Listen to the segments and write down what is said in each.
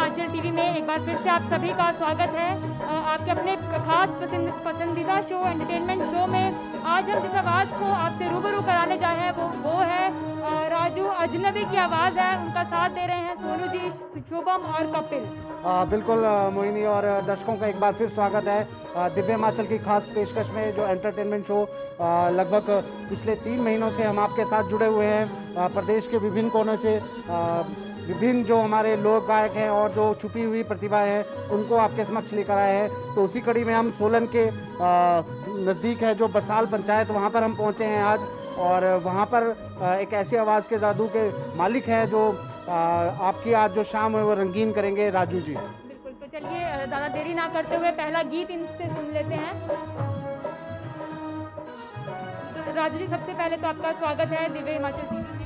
Himachal TV में एक बार फिर से आप सभी का स्वागत है। आपके अपने खास पसंदीदा शो एंटरटेनमेंट शो में आज हम जिस आवाज़ को आपसे रूबरू कराने जा रहे हैं वो है राजू अजनबी की आवाज़ है। उनका साथ दे रहे हैं सोनू जी, शुभम और कपिल। बिल्कुल मोहिनी और दर्शकों का एक बार फिर स्वागत है दिव्य हिमाचल की खास पेशकश में, जो एंटरटेनमेंट शो लगभग पिछले 3 महीनों से हम आपके साथ जुड़े हुए हैं। प्रदेश के विभिन्न कोनों से विभिन्न जो हमारे लोक गायक हैं और जो छुपी हुई प्रतिभा है उनको आपके समक्ष लेकर आए हैं। तो उसी कड़ी में हम सोलन के नज़दीक है जो बसाल पंचायत, वहाँ पर हम पहुँचे हैं आज। और वहाँ पर एक ऐसी आवाज़ के जादू के मालिक हैं जो आपकी आज जो शाम है वो रंगीन करेंगे, राजू जी। बिल्कुल, तो चलिए ज़्यादा देरी ना करते हुए पहला गीत इनसे सुन लेते हैं। राजू जी, सबसे पहले तो आपका स्वागत है दिव्य हिमाचल टीवी में।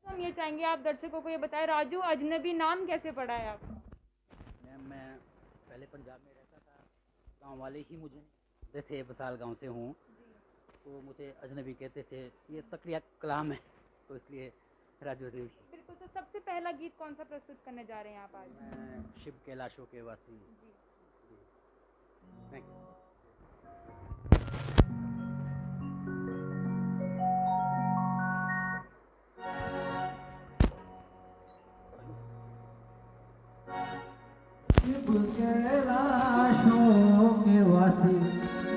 हम ये चाहेंगे आप दर्शकों को ये बताएं, राजू अजनबी नाम कैसे पड़ा है आपका? मैं पहले पंजाब में रहता था, गांव वाले ही मुझे कहते थे, बसाल गांव से हूँ, तो मुझे अजनबी कहते थे। ये तकरीर कलाम है तो इसलिए राजू अजनबी। बिल्कुल, तो सबसे पहला गीत कौन सा प्रस्तुत करने जा रहे हैं आप आज? मैं शिव कैलाशों के वासी। Thank you. शिव कैलाशों के वासी,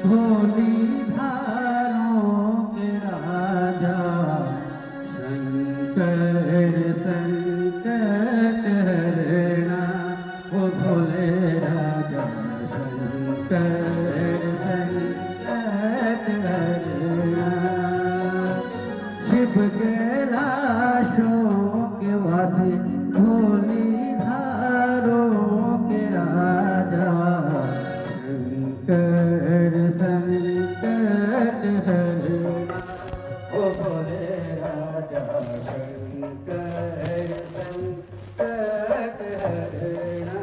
धोली धारों के राजा, शंकर संकट हरना, ओ भोले राजा शंकर संकट हरना। शिव कैलाशों के वासी, धोली धारों के राजा, शंकर संकट हरना, ओ भोले राजा शंकर संकट हरना।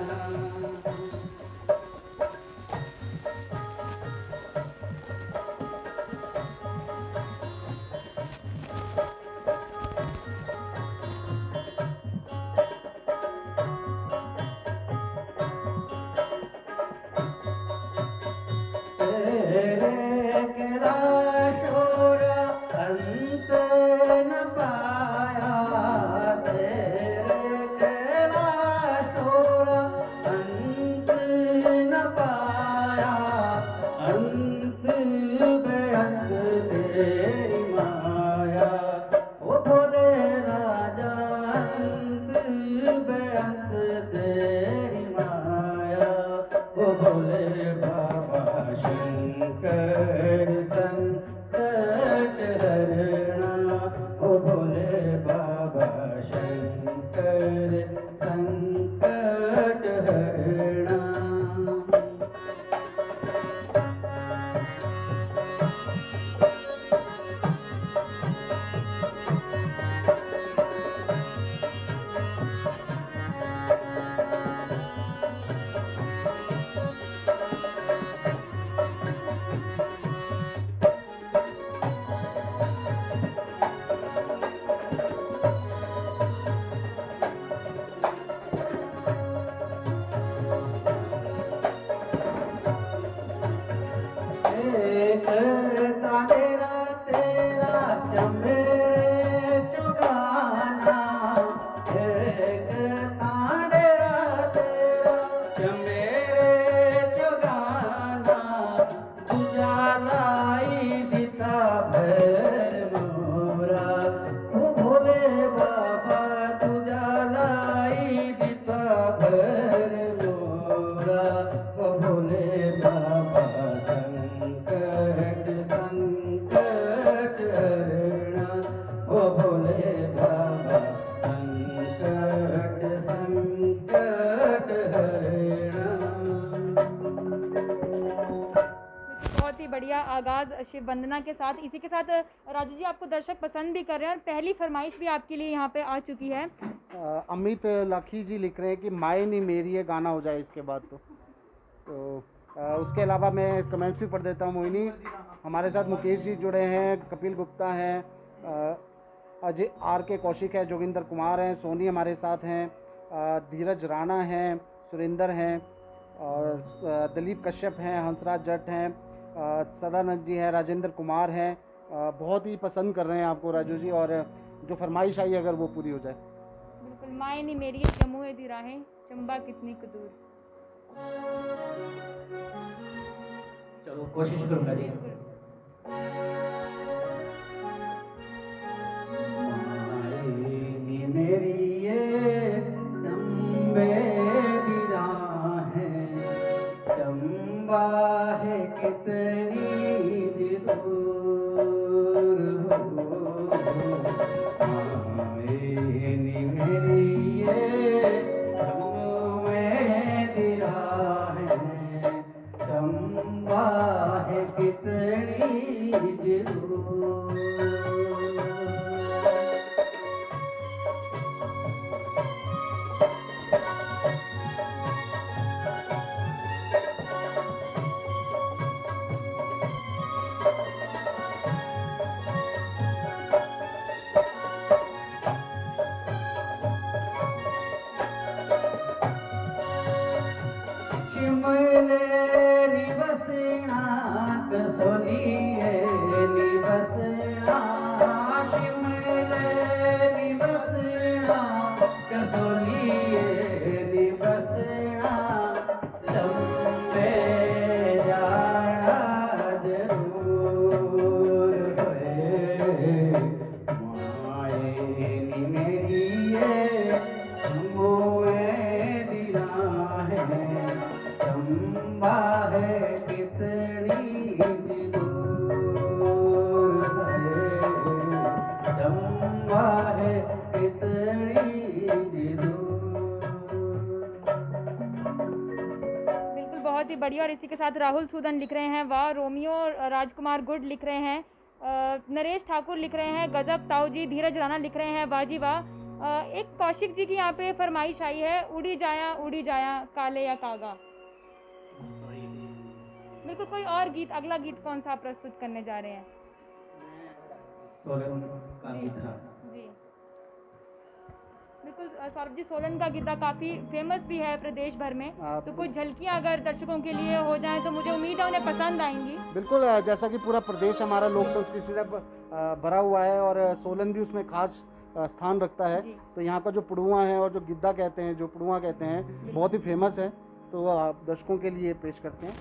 तेरे कैलाशों अंत न पाया, तेरे कैलाशों अंत न पाया, अंत बेअंत तेरी माया, ओ भोले राजा अंत बेअंत तेरी माया, ओ भोले बाबा शंकर संकट हरना, ओ भोले बाबा शंकर संकट हरना। एक तांडेरा तेरा चमेरे चुगाना, एक तांडेरा तेरा चमेरे चुगाना, तुझा लाई दिता भैर मोरा, ओ भोले बाबा तुझा लाई दिता भैर मोरा, ओ भोले बाबा संकट संकट हरना, ओ भोले बाबा संकट संकट हरना। बहुत ही बढ़िया आगाज शिव वंदना के साथ। इसी के साथ राजू जी, आपको दर्शक पसंद भी कर रहे हैं और पहली फरमाइश भी आपके लिए यहाँ पे आ चुकी है। अमित लाखी जी लिख रहे हैं कि माए नहीं मेरी ये गाना हो जाए इसके बाद। तो उसके अलावा मैं कमेंट्स भी पढ़ देता हूँ मोहिनी। हमारे साथ मुकेश जी जुड़े हैं, कपिल गुप्ता हैं, अजय आर के कौशिक है, जोगिंदर कुमार हैं, सोनी हमारे साथ हैं, धीरज राणा हैं, सुरेंद्र हैं, और दिलीप कश्यप हैं, हंसराज जट हैं, सदानंद जी हैं, राजेंद्र कुमार हैं। बहुत ही पसंद कर रहे हैं आपको राजू जी, और जो फरमाइश आई अगर वो पूरी हो जाए। बिल्कुल, माए नी मेरी जम्मू दी राहें चंबा कितनी कदूर। चलो कोशिश करूंगा जी। मायनी मेरी ये चंबे दी राहें चंबा है कितनी दूर हो। मायनी मेरी ये चंबे दी राहें चंबा है कितनी दूर। शिमले निबसना कसोलिए निबसना, शिमले निबसना कसोलिए निबसना, लंबे जाना जरूर है। मायनी मेरी ये मोए दिला है चंबा है कितनी दूर है, चंबा है कितनी दूर। बिल्कुल, बहुत ही बढ़िया। और इसी के साथ राहुल सूदन लिख रहे हैं वाह। रोमियो राजकुमार गुड लिख रहे हैं, नरेश ठाकुर लिख रहे हैं गजब ताऊ जी। धीरज राणा लिख रहे हैं वाह जी वाह। एक कौशिक जी की यहाँ पे फरमाइश आई है, उड़ी जाया काले या कागा। बिल्कुल, कोई और गीत, अगला गीत कौन सा आप प्रस्तुत करने जा रहे हैं? सोलन का गीता जी बिल्कुल, सौरभ जी सोलन का गीता काफी फेमस भी है प्रदेश भर में, तो कुछ झलकियां अगर दर्शकों के लिए हो जाएं तो मुझे उम्मीद है उन्हें पसंद आएंगी। बिल्कुल, जैसा कि पूरा प्रदेश हमारा लोक संस्कृति से भरा हुआ है और सोलन भी उसमें खास स्थान रखता है, तो यहाँ का जो पुड़ुआ है और जो गिद्दा कहते हैं, जो पुड़ुआ कहते हैं, बहुत ही फेमस है, तो आप दर्शकों के लिए पेश करते हैं।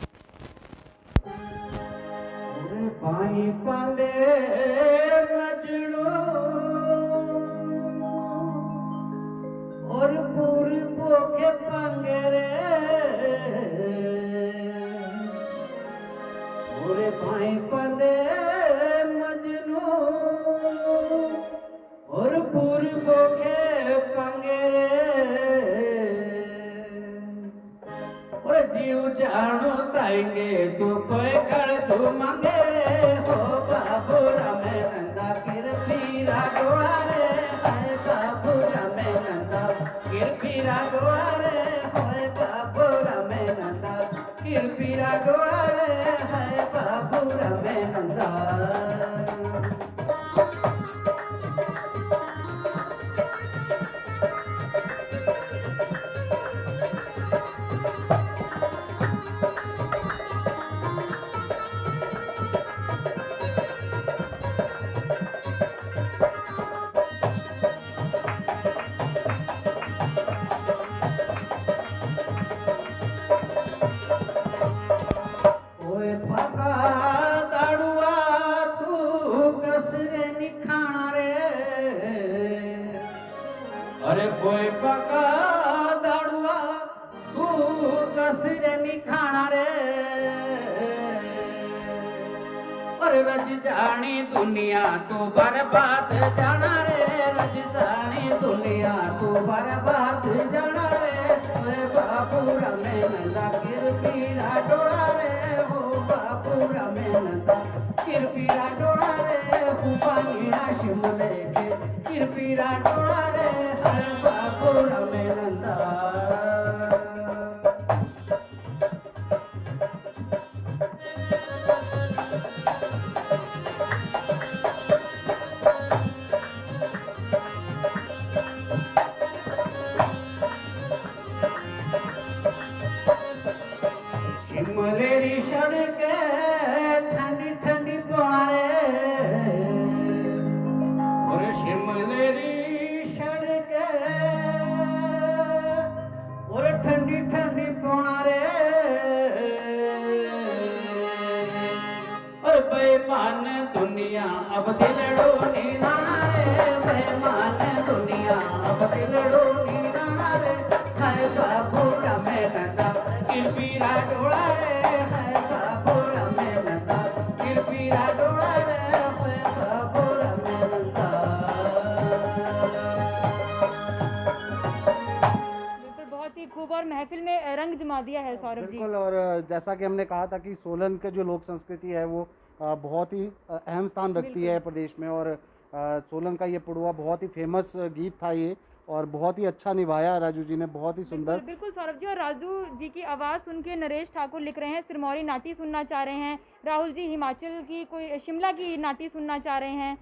पाई पाले मजनू और पूर्वों के पंगरे, पूरे पाई पाले मजनू और पूर्वों के पंगरे, और जीव जानो ताएंगे तू कोई कर तू मांगे रे हो। बाबू रमे नंदा किरपीरा डोला रे, हाय बाबू रमे नंदा किरपीरा डोला रे, हाय बाबू रमे नंदा किरपीरा डोला रे, हाय बाबू रमे नंदा। अरे कोई पका दाड़ुआ तू कसरे निखाना रे, अरे रज जानी दुनिया तू बर्बाद जाना रे, रज जानी दुनिया तू बर्बाद जाना रे। बाबू रमे नंदा किरपीरा डोला रे, हो बाबू रमे नंदा किरपीरा डोला रे, पानीड़ा शिमले के किरपीरा डोला रे, हर बाबू रमे नंदा। दुनिया अब दिलड़ो नीराना रे बेमान दुनिया अब दिलड़ो नीराना रे हाय बाबू रमे नंदा किरपीरा डोला रे हाय बाबू रमे नंदा किरपीरा डोला रे हाय बाबू रमे नंदा। बिल्कुल, बहुत ही खूब और महफिल में रंग जमा दिया है सौरभ जी। बिल्कुल, और जैसा कि हमने कहा था कि सोलन के जो लोक संस्कृति है वो बहुत ही अहम स्थान रखती है प्रदेश में, और सोलन का ये पुड़वा बहुत ही फेमस गीत था ये, और बहुत ही अच्छा निभाया राजू जी ने, बहुत ही सुंदर। बिल्कुल सौरभ जी, और राजू जी की आवाज़ सुन के नरेश ठाकुर लिख रहे हैं सिरमौरी नाटी सुनना चाह रहे हैं, राहुल जी हिमाचल की कोई शिमला की नाटी सुनना चाह रहे हैं,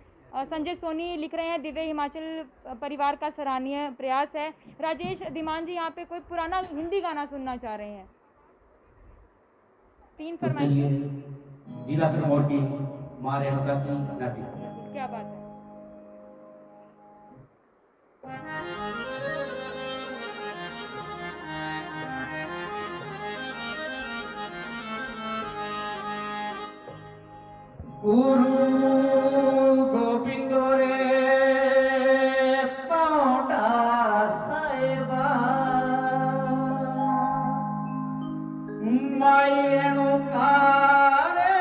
संजय सोनी लिख रहे हैं दिव्य हिमाचल परिवार का सराहनीय प्रयास है, राजेश धीमान जी यहाँ पे कोई पुराना हिंदी गाना सुनना चाह रहे हैं। 3 फरमाइश। जिला सिरमौर की मां रेणुका की नाटी। क्या बात है। गुरु गोविंद रे पौटा साहेबा माई रेणुका रे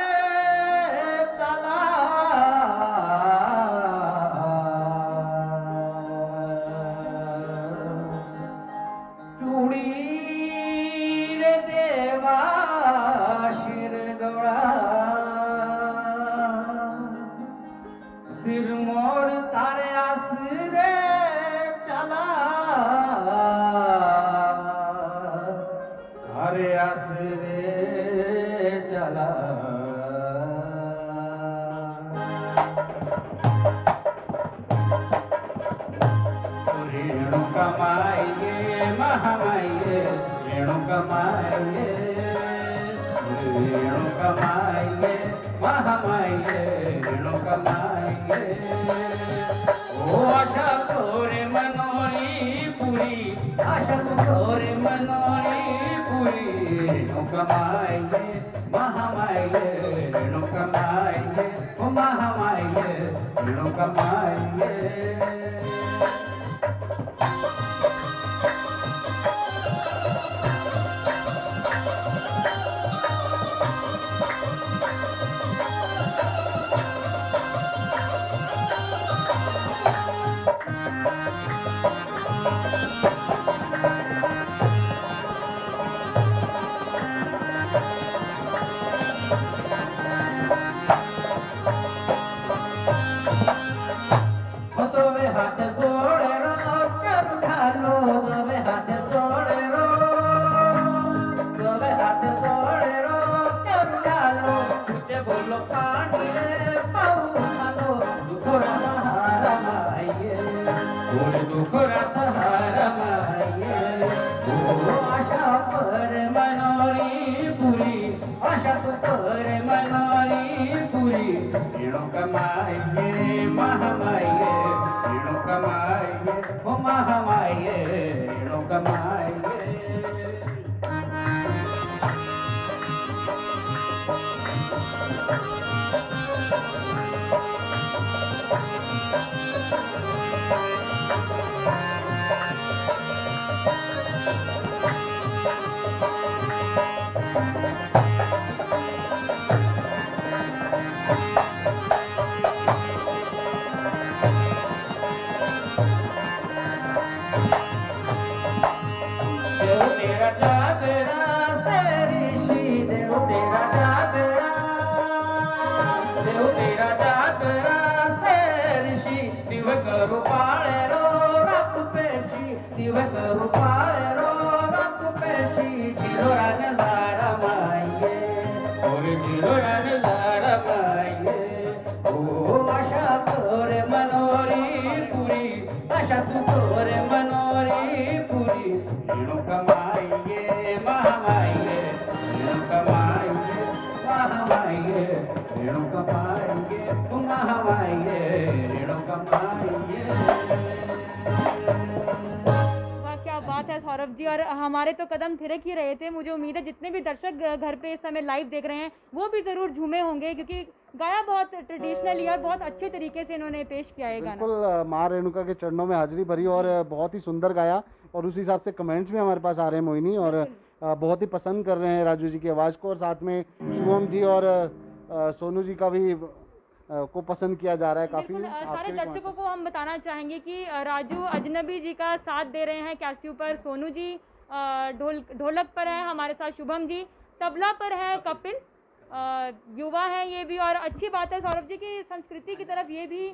तला चूड़ी रे देवा शिर गौड़ा सिरमौर तारे आसरे चला तारे आसरे चला रेणु कमाइए महामाइए रेणु कमाइए रेणु कमाइए महामाइए रेणु कमाइए ओ आशा तोरे मनोरी पूरी आशा तोरे मनोरी पूरी रेणु कमाइए महामाइए रेणु कमाइए ओ महामाइए रेणु कमाइए। दोवे हाथ जोड़े रो कर ढालो दोवे हाथ जोड़े रो दोवे हाथ जोड़े रो कर ढालो तुझे बोलो पानी रे पाऊ खालो दुखरा सहारा माइए बोले दुखरा सहारा माइए ओ आशा पर मनोरी पूरी आशा तो पर मनोरी पूरी रेणु कमाइए महामाइए रेणु कमाइए ओ महामाइए रेणु कमाइए। देव तेरा जागरा तेरी शी देव तेरा जागरा देव तेरा जागरा तेरी शी दिव करू पाळे रो रक्त पेशी दिव करू पाळे रो रक्त पेशी जिरोरा नजारा माइये और जिरोरा नजारा माइये ओ आशा तोरे मनोरी पूरी आशा तू तोरे मनोरी पूरी रेणु कमाइए महामाइए रेणु कमाइए महामाइए रेणु कमाइए महामाइए रेणु कमाइए। वाह, क्या बात है सौरभ जी। जी, और हमारे तो कदम थिरक ही रहे थे। मुझे उम्मीद है जितने भी दर्शक घर पे इस समय लाइव देख रहे हैं वो भी ज़रूर झूमे होंगे, क्योंकि गाया बहुत ट्रेडिशनली और बहुत अच्छे तरीके से इन्होंने पेश किया है गाना। बिल्कुल माँ रेणुका के चरणों में हाजिरी भरी और बहुत ही सुंदर गाया, और उस हिसाब से कमेंट्स भी हमारे पास आ रहे हैं मोहिनी, और बहुत ही पसंद कर रहे हैं राजू जी की आवाज़ को, और साथ में शुभम जी और सोनू जी का भी को पसंद किया जा रहा है काफ़ी। बिल्कुल, सारे दर्शकों को हम बताना चाहेंगे कि राजू अजनबी जी का साथ दे रहे हैं कैसियो पर, सोनू जी ढोलक पर है, हमारे साथ शुभम जी, तबला पर है कपिल, युवा है ये भी। और अच्छी बात है सौरभ जी की संस्कृति की तरफ ये भी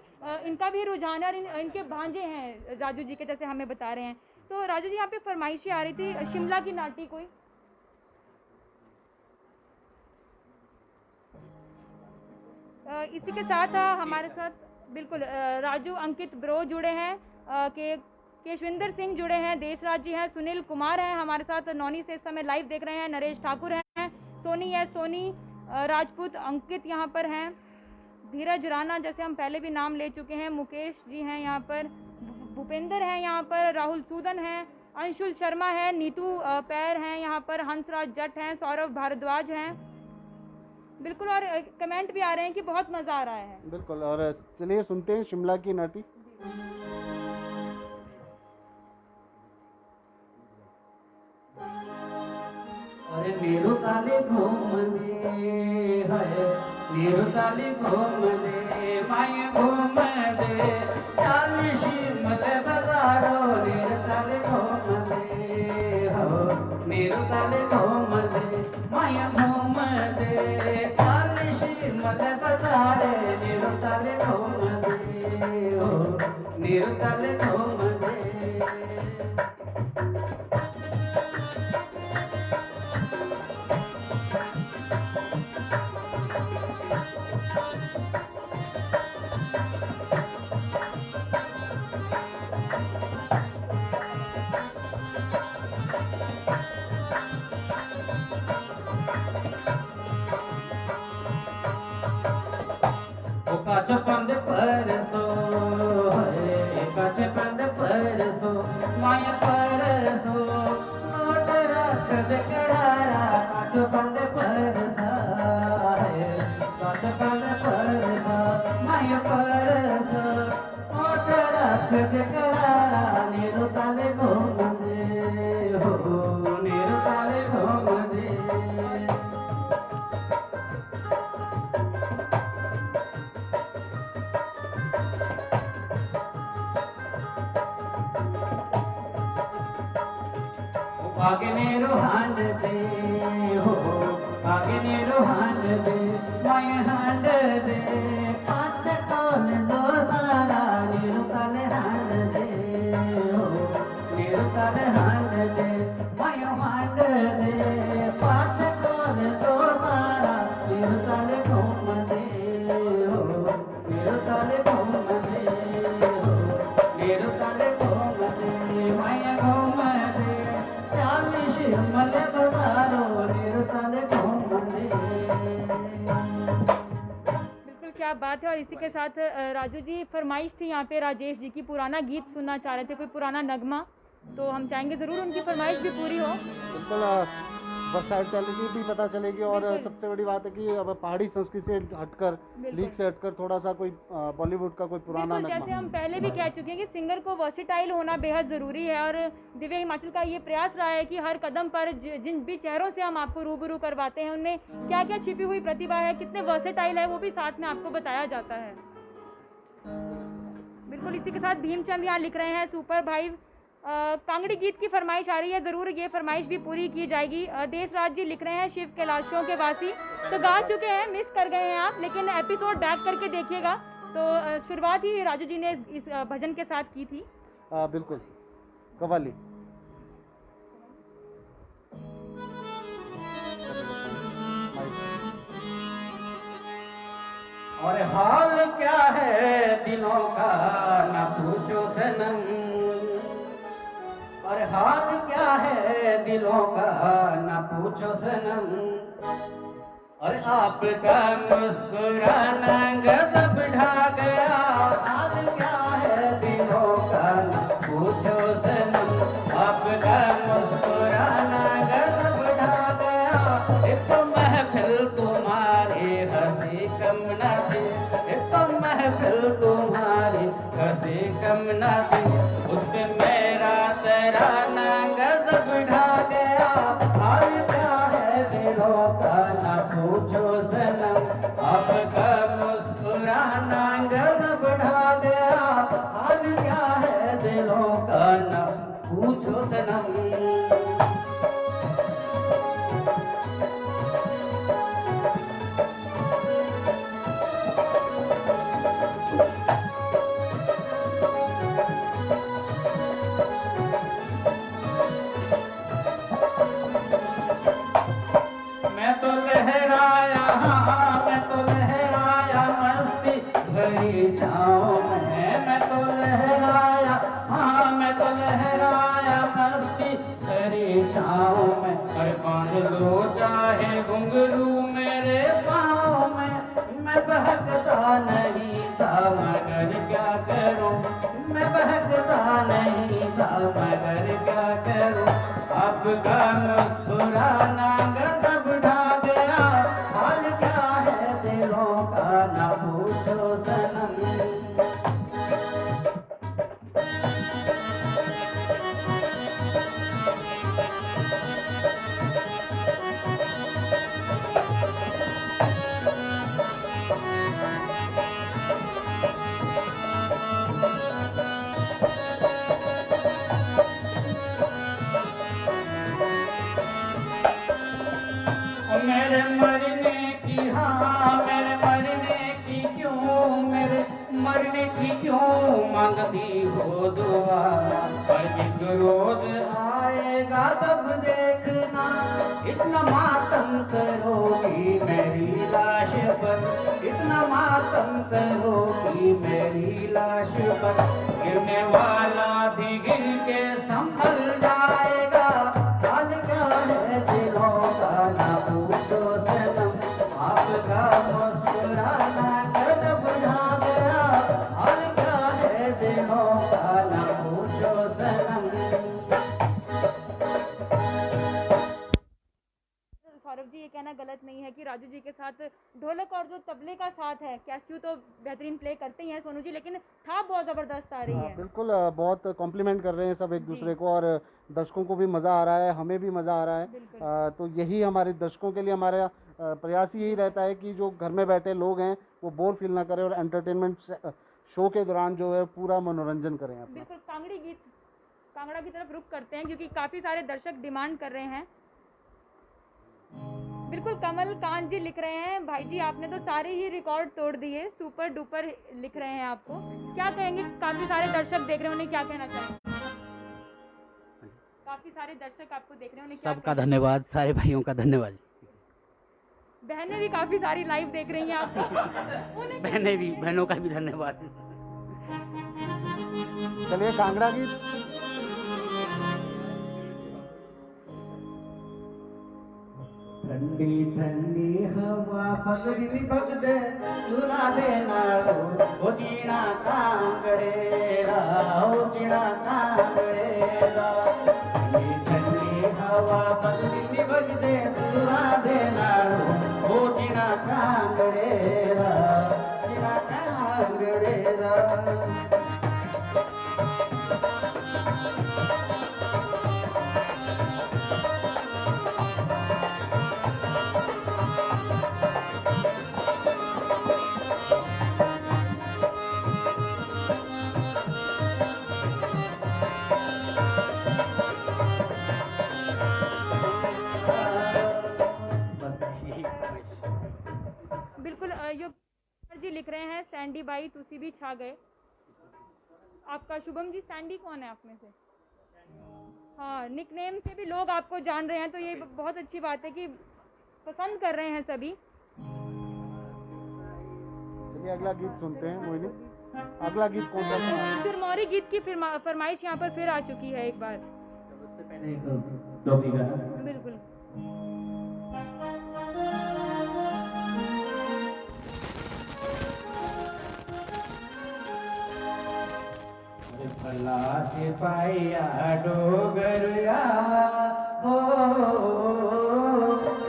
इनका भी रुझान है, और इनके भांजे हैं राजू जी के, जैसे हमें बता रहे हैं। तो राजू जी यहाँ पे फरमाइशें आ रही थी शिमला की नाटी कोई। इसी के साथ हमारे साथ बिल्कुल राजू अंकित ब्रो जुड़े हैं, केशविंदर सिंह जुड़े हैं, देशराज जी हैं, सुनील कुमार हैं हमारे साथ, नौनी से इस समय लाइव देख रहे हैं, नरेश ठाकुर हैं, सोनी है, सोनी राजपूत, अंकित यहाँ पर हैं, धीरज राणा जैसे हम पहले भी नाम ले चुके हैं, मुकेश जी हैं यहाँ पर, भूपेंद्र हैं यहाँ पर, राहुल सूदन हैं, अंशुल शर्मा है, नीतू पैर हैं यहाँ पर, हंसराज जट हैं, सौरभ भारद्वाज हैं। बिल्कुल, और कमेंट भी आ रहे हैं कि बहुत मजा आ रहा है। बिल्कुल, और चलिए सुनते हैं शिमला की नाटी। अरे नीरू चाले घूम दे है, नीरू चाले घूम दे, माय घूम दे, चाली शिमल बाजारो, नीरू चाले घूम दे हो, नीरू चाले घूम दे, माय घूम दे, चाली शिमल बाजारे, नीरू चाले घूम दे हो, नीरू चाले घूम दे। काच पंद परसो है, काच पंद परसो, माय परसो, नोट रख दे करारा, काच पंद परसा है, काच पंद परसा, माय परसा, नोट रख दे करारा, नीरू चाले घूम दे हो, नीरू चाले घूम दे। आगे रोहान दे हो, आगे रोहान दे, माय हांड दे, पाँच कौन जो सारा, नीरू ताले हांड दे हो, नीरू ताले हांड दे, माय हांड दे, पाँच कौन जो सारा, नीरू ताले घूम दे हो, नीरू ताले घूम दे हो, नीरू ताले घूम दे, माय घूम दे, शिमल बाजारो, नीरू चाले घूम दे। बिल्कुल, क्या बात है। और इसी के साथ राजू जी फरमाइश थी यहाँ पे राजेश जी की, पुराना गीत सुनना चाह रहे थे, कोई पुराना नगमा, तो हम चाहेंगे जरूर उनकी फरमाइश भी पूरी हो। बिल्कुल, वर्सैटिलिटी भी पता चलेगी, और सबसे बड़ी बात है कि अब पहाड़ी संस्कृति से हटकर, लीग से हटकर थोड़ा सा कोई बॉलीवुड का कोई पुराना नगमा। जैसे हम पहले भी कह चुके हैं कि सिंगर को वर्सेटाइल होना बेहद ज़रूरी है, और दिव्य हिमाचल का ये प्रयास रहा है कि हर कदम पर जिन भी चेहरों से हम आपको रूबरू करवाते हैं उनमें क्या क्या छिपी हुई प्रतिभा है, कितने वर्सेटाइल है, वो भी साथ में आपको बताया जाता है। बिल्कुल, इसी के साथ भीमचंद यहाँ लिख रहे हैं, सुपर भाई कांगड़ी गीत की फरमाइश आ रही है, जरूर ये फरमाइश भी पूरी की जाएगी। देशराज जी लिख रहे हैं, शिव कैलाशों के वासी, तो गा चुके हैं, मिस कर गए हैं आप, लेकिन एपिसोड बैक करके देखिएगा। तो शुरुआत ही राजू जी ने इस भजन के साथ की थी। बिल्कुल, कव्वाली। और हाल क्या है दिलों का न पूछो सनम, और हाल क्या है दिलों का न पूछो सनम, और आपका मुस्कुराना गजब ढा गया, हाल क्या है दिलों का न पूछो सनम, आपका मुस्कुराना से कम ना थी, उस पे मेरा तराना गजब ढा गया। हाल क्या है दिलों का ना पूछो सनम, आपका मुस्कुराना गजब ढा गया। हाल क्या है दिलों का ना पूछो सनम। मैं तो लहराया, हाँ मैं तो लहराया मस्ती भरी छाँव में। मैं तो लहराया, हाँ मैं तो लहराया मस्ती भरी छाँव में। अरे बांध लो चाहे घुंघरू मेरे पाँव में। मैं बहकता नहीं था मगर क्या करूं, मैं बहकता नहीं था मगर क्या करूं। आपका मुस्कुराना गजब ढा गया। हाल क्या है दिलों का ना पूछो सनम। मेरे मरने की, हाँ मेरे मरने की क्यों, मेरे मरने की क्यों मांगती हो दुआ। पर एक रोज आएगा तब देखना, इतना मातम करोगी मेरी लाश पर, इतना मातम करोगी मेरी लाश पर। गिरने वाला भी गिर के संभल जाएगा। हाल क्या है दिलों का ना पूछो सनम, आपका मुस्कुराना गजब ढा गया। हाल क्या है दिलों का ना पूछो सनम। सौरभ जी, ये कहना गलत नहीं है कि राजू जी के साथ ढोलक और जो तबले का साथ है, कैस्यू तो बेहतरीन प्ले करते ही हैं सोनू जी, लेकिन था बहुत ज़बरदस्त आ रही है। बिल्कुल बहुत कॉम्प्लीमेंट कर रहे हैं सब एक दूसरे को, और दर्शकों को भी मज़ा आ रहा है, हमें भी मज़ा आ रहा है। तो यही हमारे दर्शकों के लिए हमारा प्रयास यही रहता है कि जो घर में बैठे लोग हैं वो बोर फील ना करें, और एंटरटेनमेंट शो के दौरान जो है पूरा मनोरंजन करें अपना। बिल्कुल, कांगड़ा की तरफ रुख करते हैं क्योंकि काफ़ी सारे दर्शक डिमांड कर रहे हैं। बिल्कुल, कमल कांत जी लिख रहे हैं, भाई जी आपने तो सारे ही रिकॉर्ड तोड़ दिए, सुपर डुपर लिख रहे हैं आपको। क्या कहेंगे, काफी सारे दर्शक देख रहे हैं, उन्हें क्या कहना चाहेंगे? काफी सारे दर्शक आपको देख रहे हैं, उन्हें क्या सबका धन्यवाद, सारे भाइयों का धन्यवाद। बहनें भी काफी सारी लाइव देख रही हैं आपको। उन्हें बहनें भी, बहनों का भी धन्यवाद। चलिए कांगड़ा गीत। ठंडी ठंडी हवा पगड़ी पगदे सुना देना ओ चीना कांगड़ेरा, ओ चीना कांगड़ेरा। ठंडी ठंडी हवा पगड़ी पगदे सुना देना ओ चीना कांगड़ेरा, चीना कांगड़ेरा। बिल्कुल, जी लिख रहे हैं, सैंडी बाई तुसी भी छा गए। आपका शुभम जी, सैंडी कौन है आप में से? हाँ, निकनेम से भी लोग आपको जान रहे हैं, तो ये बहुत अच्छी बात है कि पसंद कर रहे हैं सभी। चलिए अगला गीत सुनते हैं मोहिनी। अगला गीत कौन सा सुना है? सिरमौरी गीत की फरमाइश यहाँ पर फिर आ चुकी है एक बार। उससे पहले दो भी गाना। बिल्कुल, भला सिपाहिया डोगरिया हो,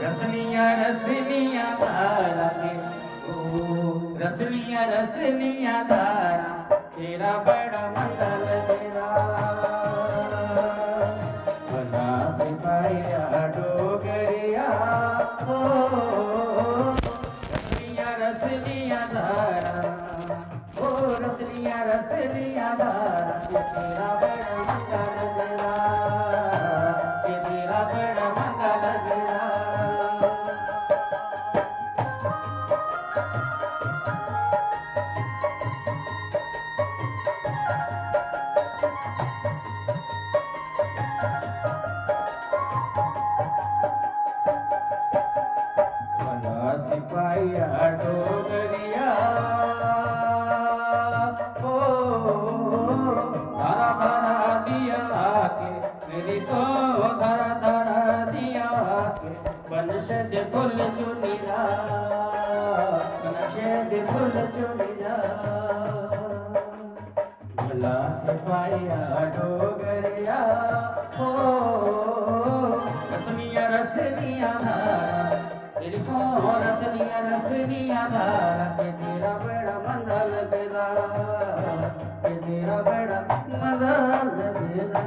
रसनिया रसनिया तारा के, ओ रसनिया रसनिया तारा तेरा बड़ा मंगल तेरा भला सिपाहिया डोगरिया हो रसलिया धारा ओ रसलिया धारा ये तेरा बड़ा मंगल तेरा ये तेरा बड़ा मंगल तेरा सिपाहिया डोगरिया ओ धरा धरा दिया के मेरी तो धरा धरा दिया के बनशद फुल चुनिया बनशद फुल चुनिया भला सिपाहिया डोगरिया ओ रसनिया रसनिया तेरी सो रसनिया धारा के तेरा बड़ा मंगल तेरा के तेरा बड़ा मंगल तेरा।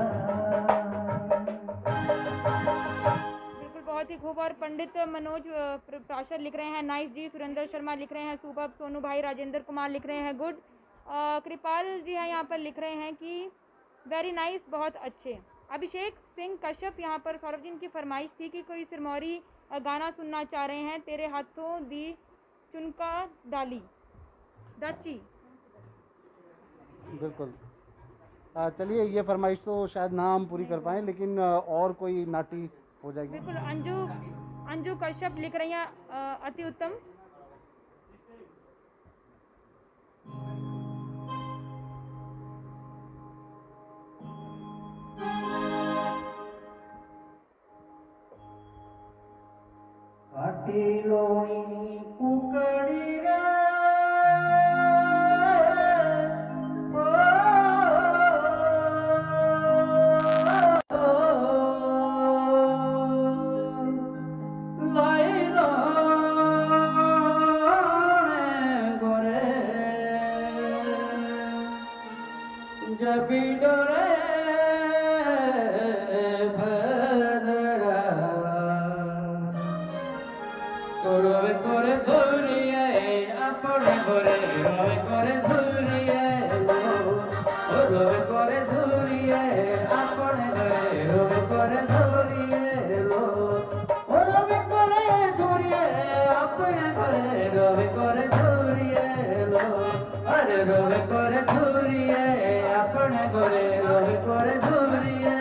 बिल्कुल बहुत ही खूब। और पंडित मनोज प्राशर लिख रहे हैं नाइस जी, सुरेंद्र शर्मा लिख रहे हैं सुबह, सोनू भाई राजेंद्र कुमार लिख रहे हैं गुड, कृपाल जी हैं यहाँ पर लिख रहे हैं कि वेरी नाइस बहुत अच्छे। अभिषेक सिंह कश्यप यहाँ पर सौरभ जी की फरमाइश थी कि कोई सिरमौरी गाना सुनना चाह रहे हैं, तेरे हाथों दी चुनका डाली दाची। बिल्कुल। चलिए ये फरमाइश तो शायद ना हम पूरी कर पाएँ, लेकिन और कोई नाटी हो जाएगी। बिल्कुल। अंजू कश्यप लिख रही हैं अति उत्तम। काटी लोणी कुकड़ी रे लाई गोरे जबी डोरे रोवे करे धुरिए अपने घरे रोवे करे धुरिए रोवे करे धुरिए अपने घरे रोवे करे धुरिए रोवे करे धुरिए अपने घरे रोवे करे धुरिए अरे रोवे करे धुरिए अपने घरे रोवे करे धुरिए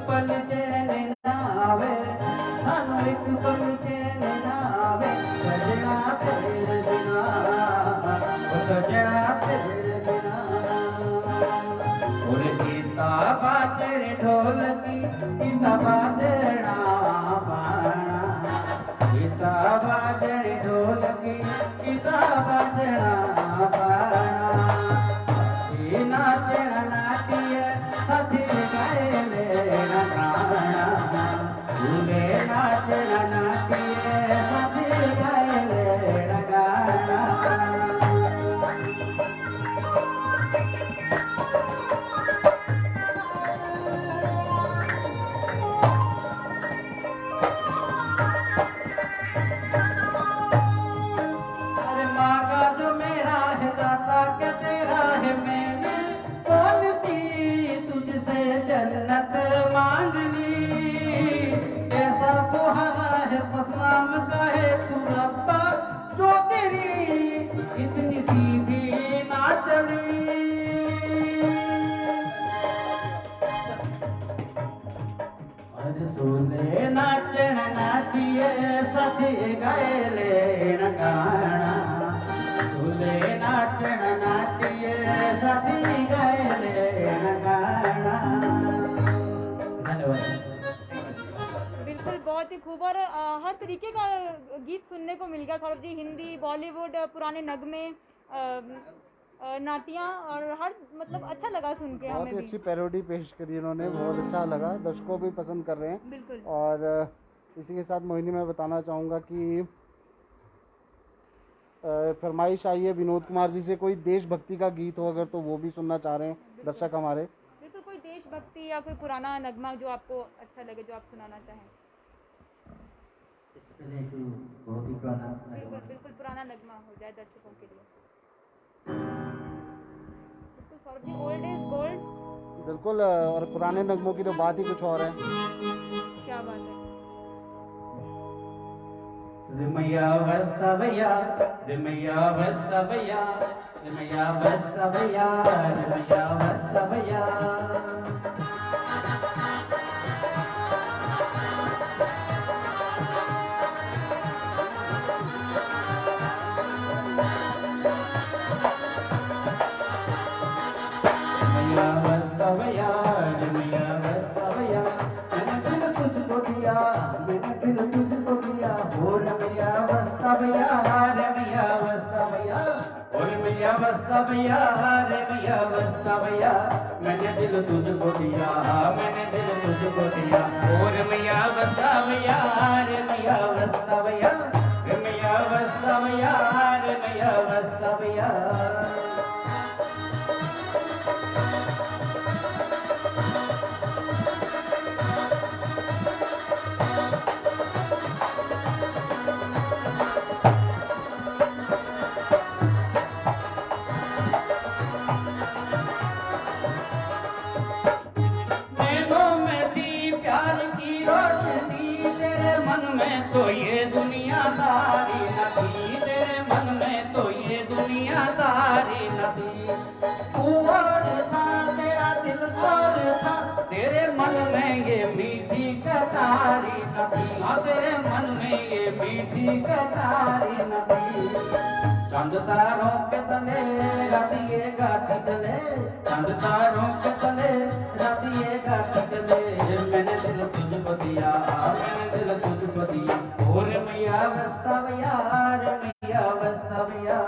पल चैन ना आवे सानू एक पल चैन ना आवे सजना तेरे बिना ओ सजना तेरे बिना और गीता बाजे ढोलकी गीता बाजना बाणा गीता बाजे ढोलकी गीता इतनी सीधी ना चली। अरे सोले नाचन नाचिए सखी गए लेन गाना, सोले नाचन नाचिए सखी गए लेन गाना। धन्यवाद। बिल्कुल, बहुत ही खूब। और हर तरीके का गीत सुनने को मिल गया सौरभ जी, हिंदी, बॉलीवुड, पुराने नगमे, नाटियाँ, और हर मतलब अच्छा लगा सुन के। बहुत हमें ही भी अच्छी पैरोडी पेश करी इन्होंने, बहुत अच्छा लगा, दर्शकों भी पसंद कर रहे हैं। बिल्कुल। और इसी के साथ मोहिनी मैं बताना चाहूँगा कि फरमाइश आई है विनोद कुमार जी से, कोई देशभक्ति का गीत हो अगर तो वो भी सुनना चाह रहे हैं दर्शक हमारे। बिल्कुल, कोई देशभक्ति या कोई पुराना नगमा जो आपको अच्छा लगे, जो आप सुनाना चाहें। इससे पहले एक बहुत ही पुराना बिल्कुल बिल्कुल, पुराना नगमा हो जाए दर्शकों के लिए। बिल्कुल Saurabh ji, old is gold. बिल्कुल, और पुराने नगमों की तो बात ही कुछ और है। क्या बात है। रिमैया बस्ता भैया, रिमैया बस्ता भैया, रिमैया बस्ता भैया, रिमैया बस्ता भैया। रिमैया बस्ता भैया, रिमैया बस्ता भैया, मैंने दिल तुझको दिया, मैंने दिल तुझको दिया। हो रमैया बस्ता भैया, रमैया बस्ता भैया, हो रमैया बस्ता भैया, रमैया बस्ता भैया, मैंने दिल तुझको दिया, मैंने दिल तुझको दिया। हो रमैया बस्ता भैया, रमैया बस्ता भैया, रमैया बस्ता भैया, रमैया बस्ता भैया। नैनों में दी प्यार की रोशनी, तेरे मन में तो ये दुनियादारी न थी, तेरे मन में तो ये दुनियादारी न थी। तू और था, तेरा दिल और था, तेरे मन में ये मीठी कटारी न थी, हाँ तेरे मन में ये मीठी कटारी न थी। चांद तारों के तले रातिए गाती चले, चांद तारों के तले रातिए गाती चले। मैंने दिल तुझको दिया, मैंने दिल तुझको दिया। और मैया बस्ता भैया, मैया बस्ता भैया।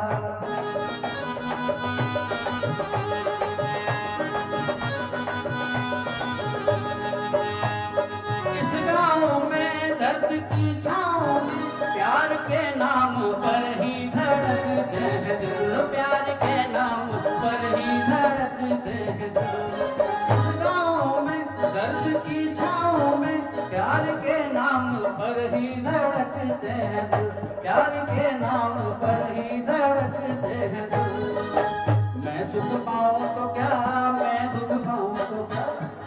इस गाँव में दर्द की छाँव में प्यार के नाम पर ही धड़कते हैं दिल, प्यार के नाम पर ही धड़कते हैं दिल। इस गाँव में दर्द की छाँव में प्यार के नाम पर ही धड़कते हैं दिल, प्यार के नाम पर ही धड़कते हैं दिल। मैं सुख पाऊँ तो क्या, मैं दुख पाऊँ तो क्या,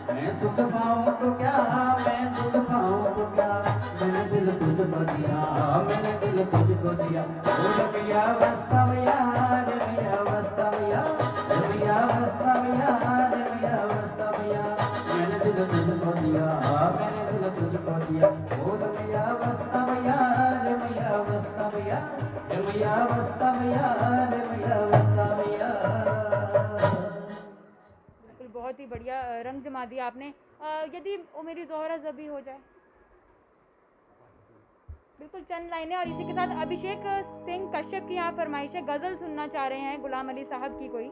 मैं सुख पाऊँ तो क्या, मैं दुख पाऊँ तो क्या। मैंने दिल तुझको दिया, मैंने दिल तुझको दिया। ओ रमैया बस्ता भैया, रमैया बस्ता भैया, रमैया बस्ता भैया, रमैया बस्ता भैया, मैंने दिल तुझको दिया, मैंने दिल तुझको दिया। ओ रमैया बस्ता भैया, रमैया बस्ता भैया, रमैया बस्ता भैया, रमैया बस्ता भैया। बिल्कुल, बहुत ही बढ़िया रंग जमा दिया आपने। यदि ओ मेरी ज़ोहरा ज़बी हो जाए। बिल्कुल, चंद लाइनें। और इसी के साथ अभिषेक सिंह कश्यप की यहाँ फरमाइश है, गजल सुनना चाह रहे हैं गुलाम अली साहब की कोई।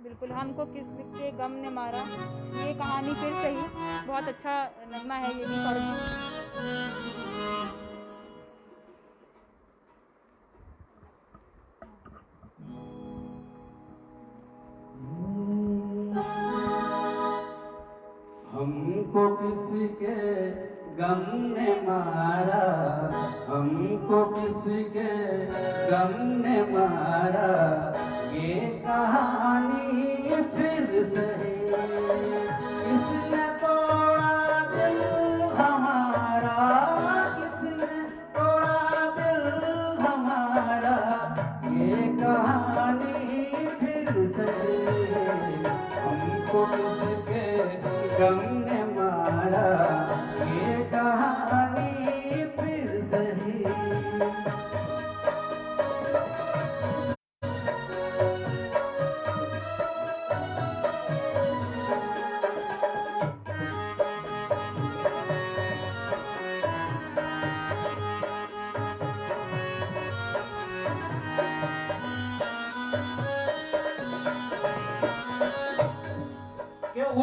बिल्कुल, हमको किसके गम ने मारा, ये कहानी फिर सही। बहुत अच्छा नगमा है ये भी सौरभ जी। हमको किसके गम ने मारा, हमको किसके गम ने मारा, ये कहानी फिर सही। किसने तोड़ा दिल हमारा, किसने तोड़ा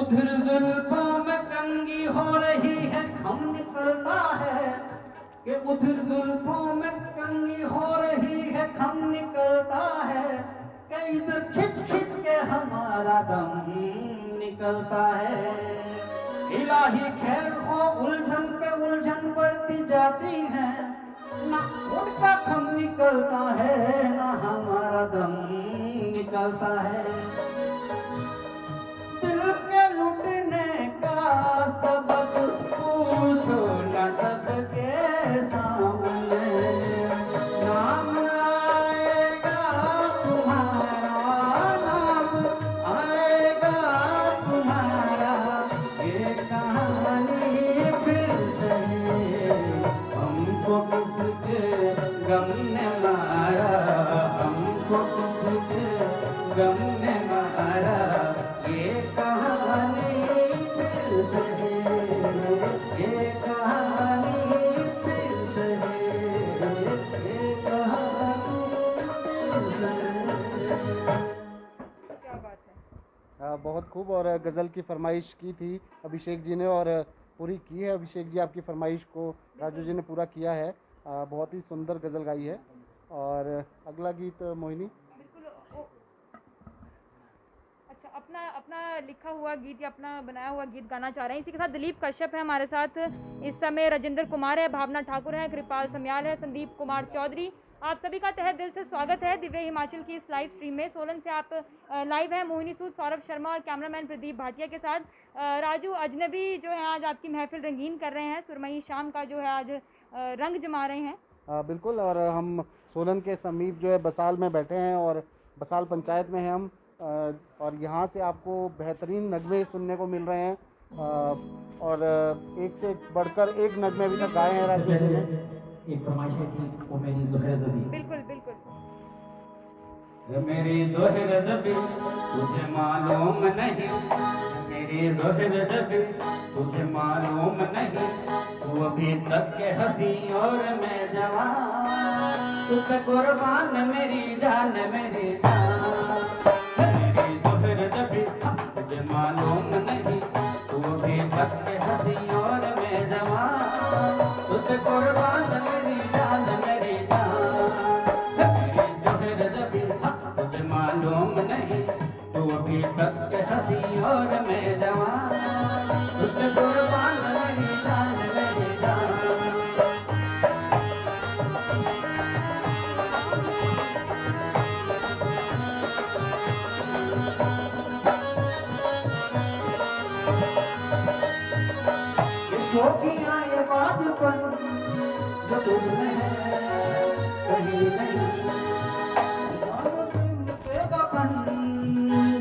उधर जुल्फों में कंगी हो रही है हम निकलता है कि उधर जुल्फों में कंगी हो रही है हम निकलता है कि इधर खिंच खिंच के हमारा दम निकलता है। इलाही खैर हो उलझन पे उलझन बढ़ती जाती है ना उनका खम निकलता है ना हमारा दम निकलता है। दिल के लुटने का सबब पूछो न सबके सामने नाम आएगा तुम्हारा नाम आएगा तुम्हारा ये कहानी फिर से हमको किसके गम ने मारा हमको किसके गम ने मारा ये कहानी फिर से ये कहानी फिर से ये कहानी क्या बात है। बहुत खूब। और गज़ल की फरमाइश की थी अभिषेक जी ने और पूरी की है। अभिषेक जी आपकी फरमाइश को राजू जी ने पूरा किया है। बहुत ही सुंदर गज़ल गाई है। और अगला गीत मोहिनी। बिल्कुल अच्छा, अपना अपना लिखा हुआ गीत या अपना बनाया हुआ गीत गाना चाह रहे हैं। इसी के साथ दिलीप कश्यप है हमारे साथ इस समय, राजेंद्र कुमार है, भावना ठाकुर है, कृपाल समयाल है, संदीप कुमार चौधरी। आप सभी का तहे दिल से स्वागत है दिव्य हिमाचल की इस लाइव स्ट्रीम में। सोलन से आप लाइव है मोहिनी सूद, सौरभ शर्मा और कैमरामैन प्रदीप भाटिया के साथ। राजू अजनबी जो है आज आपकी महफिल रंगीन कर रहे हैं, सुरमई शाम का जो है आज रंग जमा रहे हैं। बिल्कुल। और हम सोलन के समीप जो है बसाल में बैठे हैं और बसाल पंचायत में हैं हम। और यहाँ से आपको बेहतरीन नगमे सुनने को मिल रहे हैं। और एक से बढ़कर एक नगमे अभी तक गाए हैं राजू जी ने। एक फरमाइश थी वो मेरी ज़ोहर ज़बी। बिल्कुल बिल्कुल। मेरी ज़ोहर ज़बी तुझे मालूम नहीं मेरी ज़ोहर ज़बी तुझे मालूम नहीं तू अभी तक के हंसी और मैं जवान तू पे कुर्बान मेरी जान मेरी जान। मेरी ज़ोहर ज़बी तुझे मालूम नहीं तू अभी तक के हंसी और मैं जवान तू पे कुर्बान मेरी जान मेरी जान। मेरी ज़ोहर ज़बी तुझे मालूम नहीं तू अभी तक के हंसी और मैं जवान तुझे कुर्बान मेरी जान मेरी जान। शौकियाँ ये बातपन जो तुझ में है कहीं नहीं के कफन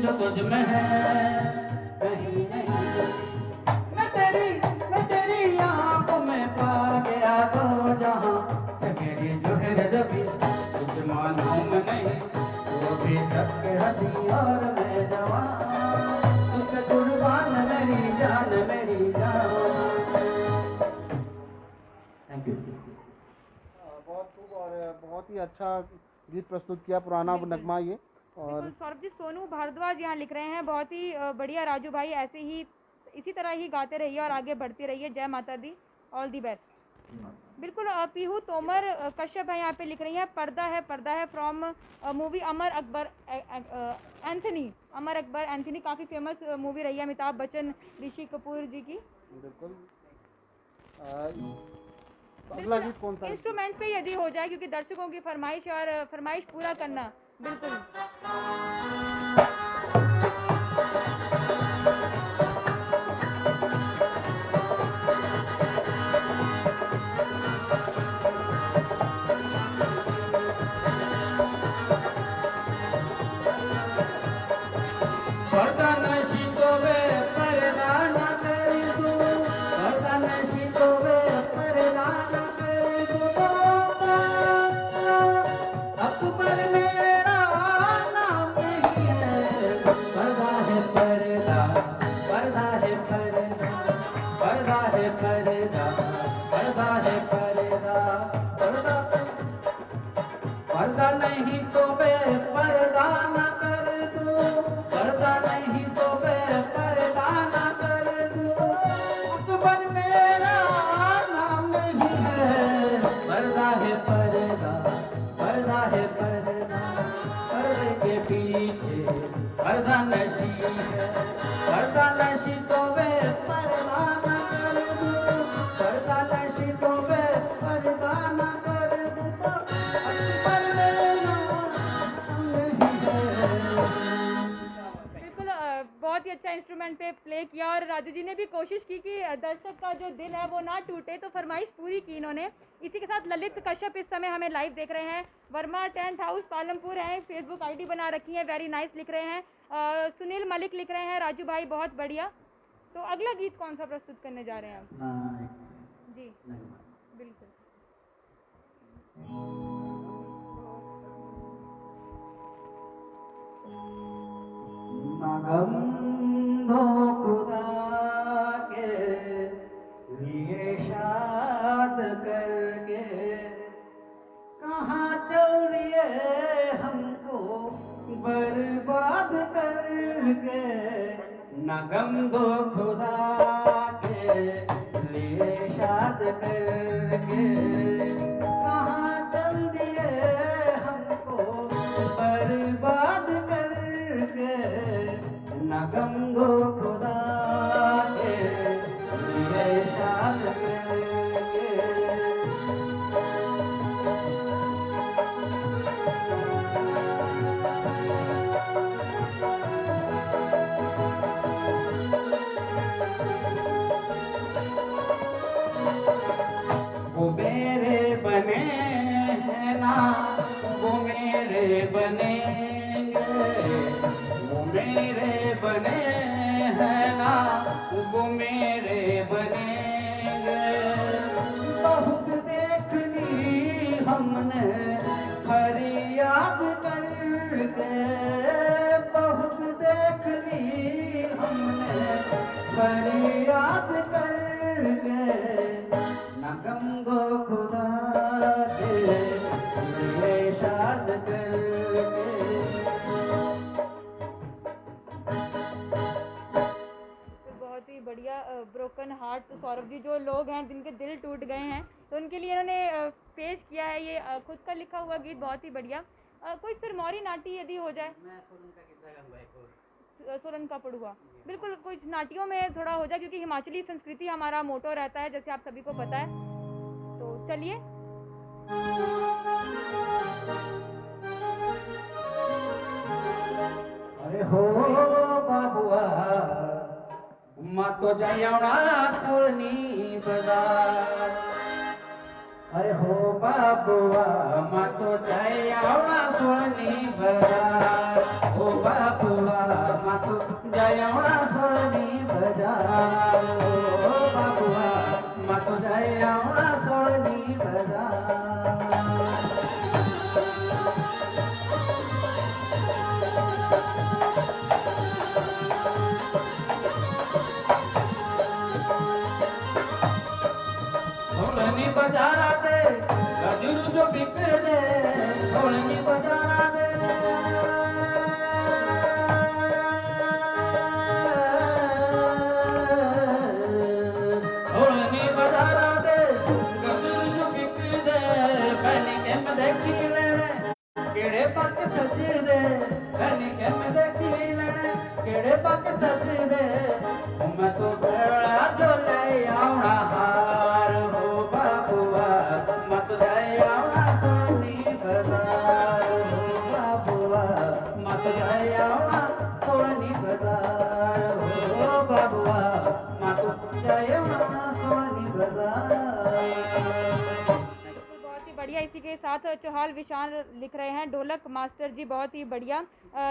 जो तुझ में है कहीं नहीं। मैं तेरी आँखों में पा गया तो जहाँ मेरी ज़ोहर ज़बी तुझे मालूम नहीं तू अभी तक के हंसी और मैं जवान तुझे कुर्बान मेरी जान मेरी जान। Thank you. बहुत खूब और बहुत ही अच्छा गीत प्रस्तुत किया, पुराना नगमा ये। और बिल्कुल सौरभ जी, सोनू भारद्वाज यहाँ लिख रहे हैं बहुत ही बढ़िया राजू भाई, ऐसे ही इसी तरह ही गाते रहिए और आगे बढ़ते रहिए, जय माता दी, ऑल दी बेस्ट। बिल्कुल पीहू तोमर कश्यप है यहाँ पे लिख रही है पर्दा है from movie Amar Akbar Anthony. Amar Akbar Anthony काफ़ी फेमस मूवी रही है अमिताभ बच्चन ऋषि कपूर जी की। बिल्कुल। अगला गीत कौन सा? इंस्ट्रूमेंट पे यदि हो जाए क्योंकि दर्शकों की फरमाइश और फरमाइश पूरा करना। बिल्कुल अकबर मेरा नाम नहीं इंस्ट्रूमेंट पे प्ले किया और राजू जी ने भी कोशिश की कि दर्शक का जो दिल है वो ना टूटे, तो फरमाइश पूरी की इन्होंने। इसी के साथ ललित कश्यप इस समय हमें लाइव देख रहे हैं, वर्मा टेंथ हाउस पालमपुर है, फेसबुक आईडी बना रखी है, वेरी नाइस लिख रहे हैं, सुनील मलिक लिख रहे हैं, राजू भाई बहुत बढ़िया। तो अगला गीत कौन सा प्रस्तुत करने जा रहे हैं आप? जी बिल्कुल। नगम दो खुदा के लिए शाद करके कहाँ चल दिए हमको बर्बाद करके। नगम दो खुदा के लिए शाद करके कहाँ चल दिए हमको बर्बाद करके। नगम दो खुदा के लिए शाद करके। वो मेरे बने हैं ना वो मेरे बनेंगे, वो मेरे बने हैं ना वो मेरे बनेंगे। बहुत देख ली हमने फरियाद करके, बहुत देख ली हमने फरियाद करके। नगम दो खुदा के लिए शाद करके। बहुत ही बढ़िया ब्रोकन हार्ट सौरभ जी, जो लोग हैं जिनके दिल टूट गए हैं, तो उनके लिए इन्होंने पेश किया है ये खुद का लिखा हुआ गीत, बहुत ही बढ़िया। कोई सिरमौरी नाटी यदि हो जाए, सोलन का पड़ुआ, बिल्कुल कुछ नाटियों में थोड़ा हो जाए, क्योंकि हिमाचली संस्कृति हमारा मोटो रहता है जैसे आप सभी को पता है। तो चलिए। अरे हो बाबुआ मत तो जायवना सोनी बाजार। अरे हो बाबुआ मत तो जायवना सोनी बाजार। हो बाबुआ मत तो जायवना सोनी बाजार। हो बाबुआ मत तो जायवना सोनी बाजार। ढोलनी बजारा दे गजरू जो बिक दे, ढोलनी बजारा दे। ढोलनी बजारा दे गजरू जो बिक दे। पहनी के मैं देखी लेने केड़े पग सज दे। पहनी के मैं देखी लेने केड़े पग सज दे। मैं तो बेड़ा जो ले आउना हार। हो बाबुआ मत जाए आउना सोनी बाजार। हो बाबुआ मत जाए आउना सोनी बाजार। हो बाबुआ मत जाए आउना सोनी बाजार। बहुत ही बढ़िया। इसी के साथ चौहाल विशाल लिख रहे हैं, ढोलक मास्टर जी बहुत ही बढ़िया।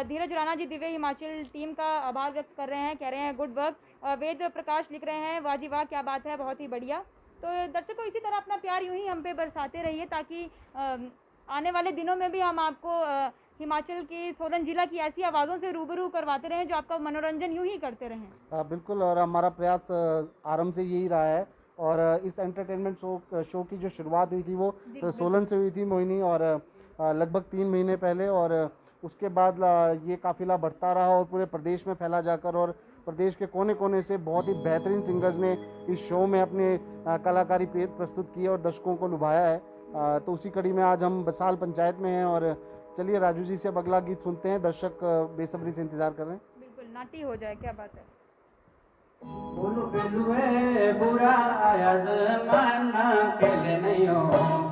धीरज राणा जी दिव्य हिमाचल टीम का आभार व्यक्त कर रहे हैं, कह रहे हैं गुड वर्क। वेद प्रकाश लिख रहे हैं, वाह जी वाह क्या बात है, बहुत ही बढ़िया। तो दर्शकों इसी तरह अपना प्यार यूं ही हम पे बरसाते रहिए, ताकि आने वाले दिनों में भी हम आपको हिमाचल की सोलन जिला की ऐसी आवाज़ों से रूबरू करवाते रहें जो आपका मनोरंजन यूं ही करते रहें। बिल्कुल, और हमारा प्रयास आरंभ से यही रहा है। और इस एंटरटेनमेंट शो की जो शुरुआत हुई थी वो सोलन से हुई थी मोहिनी, और लगभग 3 महीने पहले। और उसके बाद ये काफ़िला बढ़ता रहा और पूरे प्रदेश में फैला जाकर, और प्रदेश के कोने कोने से बहुत ही बेहतरीन सिंगर्स ने इस शो में अपने कलाकारी प्रस्तुत की और दर्शकों को लुभाया है। तो उसी कड़ी में आज हम बसाल पंचायत में हैं, और चलिए राजू जी से अब अगला गीत सुनते हैं। दर्शक बेसब्री से इंतजार कर रहे हैं। बिल्कुल नाटी हो जाए, क्या बात है। बोलो बेलुए बुरा जमाना के नहीं हो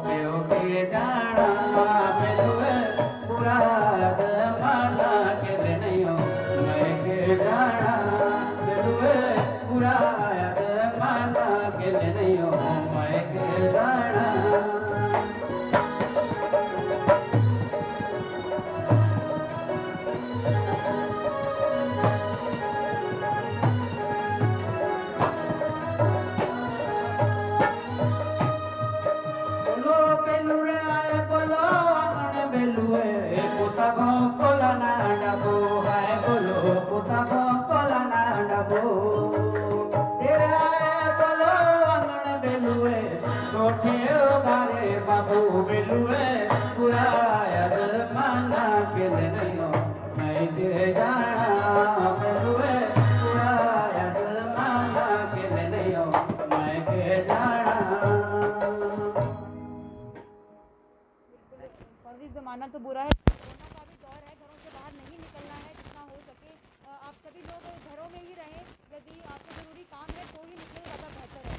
प्यो के जाना। बेलुए बुरा जमाना के नहीं हो मैं के जाना। कोलाना डबो है बोलो पुतगो कोलाना डबो तेरे आए बोलो अंगन बेलुए कोठे गारे बाबू बेलुए पूरा याद माना के नहीं हो मैं तेरे जाना बेलुए पूरा याद माना के नहीं हो मैं के जाना फौजी ज़माना तो बुरा है, कोरोना का भी दौर है, घरों से बाहर नहीं निकलना है जितना हो सके। आप सभी लोग घरों में ही रहें, यदि आपको ज़रूरी काम है तो ही निकलें, ज़्यादा बेहतर है।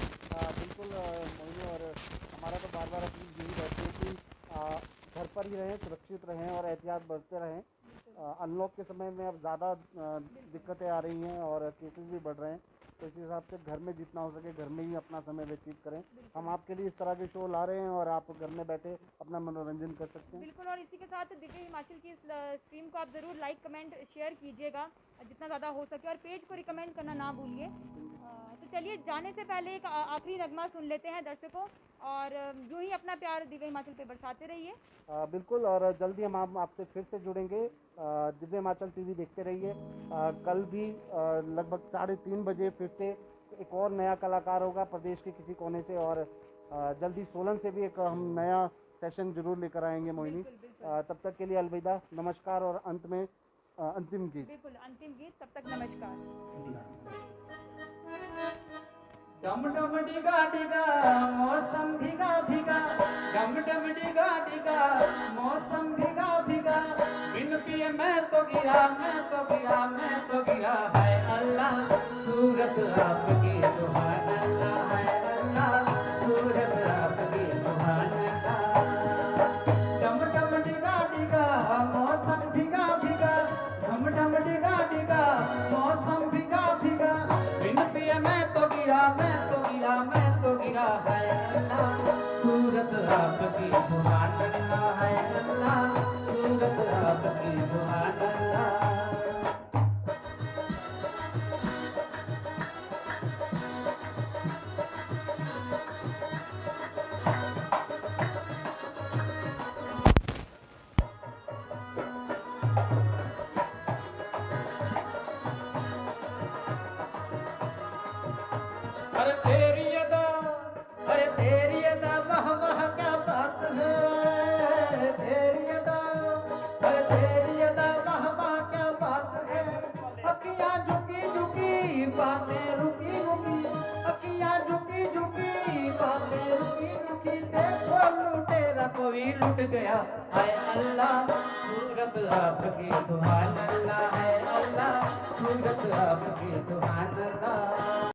बिल्कुल मोहिनी, और हमारा तो बार बार अपील यही रहती है कि घर पर ही रहें, सुरक्षित रहें और एहतियात बरतते रहें। अनलॉक के समय में अब ज़्यादा दिक्कतें आ रही हैं और केसेस भी बढ़ रहे हैं, तो इस हिसाब से घर में जितना हो सके घर में ही अपना समय व्यतीत करें। हम आपके लिए इस तरह के शो ला रहे हैं और आप घर में बैठे अपना मनोरंजन कर सकते हैं। बिल्कुल, और इसी के साथ दिव्य हिमाचल की इस स्ट्रीम को आप ज़रूर लाइक कमेंट शेयर कीजिएगा जितना ज़्यादा हो सके, और पेज को रिकमेंड करना ना भूलिए। तो चलिए, जाने से पहले एक आखिरी नगमा सुन लेते हैं दर्शकों, और यूँ ही अपना प्यार दिव्य हिमाचल पे बरसाते रहिए। बिल्कुल, और जल्दी हम आपसे फिर से जुड़ेंगे। दिव्य हिमाचल टीवी देखते रहिए। कल भी लगभग 3:30 बजे फिर से एक और नया कलाकार होगा प्रदेश के किसी कोने से, और जल्दी सोलन से भी एक हम नया सेशन जरूर लेकर आएंगे मोहिनी। तब तक के लिए अलविदा, नमस्कार, और अंत में अंतिम गीत। बिल्कुल, अंतिम गीत, तब तक नमस्कार। डम डम डिगा डिगा मौसम भिगा भिगा डम डम डिगा डिगा मौसम भिगा भिगा बिन पिए मैं तो गिरा मैं तो गिरा मैं तो गिरा है अल्लाह सूरत आपकी सुभान अल्लाह है अल्लाह सूरत आपकी सुभान अल्लाह डम डम डिगा डिगा मौसम भिगा भिगा डम डम डिगा डिगा मौसम भिगा भिगा बिन पिए मैं तो गिरा मैं तो गिरा मैं तो गिरा है अल्लाह सूरत आपकी सुभान अल्लाह है अल्लाह सूरत आपकी सुभान अल्लाह अरे तेरी अदा वाह वाह क्या बात है तेरी अदा अरे तेरी अदा वाह वाह क्या बात है अखियां झुकी झुकी बातें रुकी रुकी अखियां झुकी झुकी बातें रुकी रुकी देखो लुटेरा कोई लुट गया है अल्लाह सूरत आपकी सुभान अल्लाह है अल्लाह सूरत आपकी सुभान अल्लाह